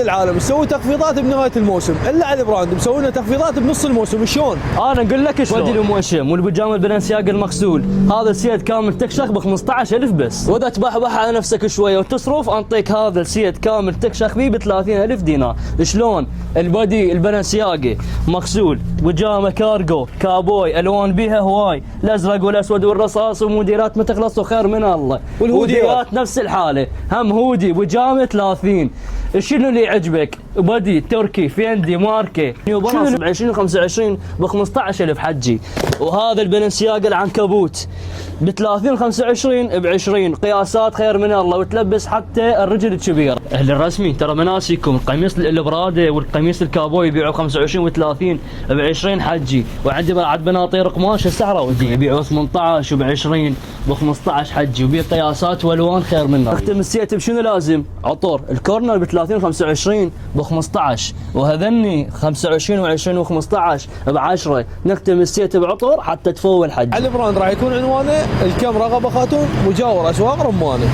العالم تسوي تخفيضات بنهايه الموسم، الا على البراند مسوي لنا تخفيضات بنص الموسم. شلون؟ انا اقول لك شلون. ودي الموشم والبيجامه البلنسياجا المغسول، هذا السيد كامل تكشخ ب 15000 بس. واذا تبحبح على نفسك شويه وتصرف انطيك هذا السيد كامل تكشخ بيه ب 30000 دينار. شلون؟ البادي البلنسياجا مغسول، بيجامه كارجو كابوي، الوان بيها هواي، الازرق والاسود والرصاص، وموديلات ما تخلص وخير من الله. والهوديات نفس الحاله، هم هودي بيجامه 30. شنو اللي يعجبك؟ بادي تركي فيندي ماركه نيو بالانس ب 20 25 ب 15000 حجي. وهذا البلنسياجا العنكبوت ب 30 25 ب 20. قياسات خير من الله، وتلبس حتى الرجل الكبير. اهل الرسمي ترى مناسكم، القميص البراده والقميص الكابوي يبيعوا ب 25 و 30 ب 20 حجي. وعندي بعد بناطير قماش السحره يبيعوا 18 وب 20 ب 15 حجي، وبيه قياسات والوان خير منه. اختم السيت بشنو لازم؟ عطور الكورنر ب 30 25 ب 15، وهذني 25 و20 و15 ب 10. نختم السيت بعطور حتى تفول حجي. على البراند راح يكون عنوانه الكم رغبه خاتون، مجاور اسواق رمانه.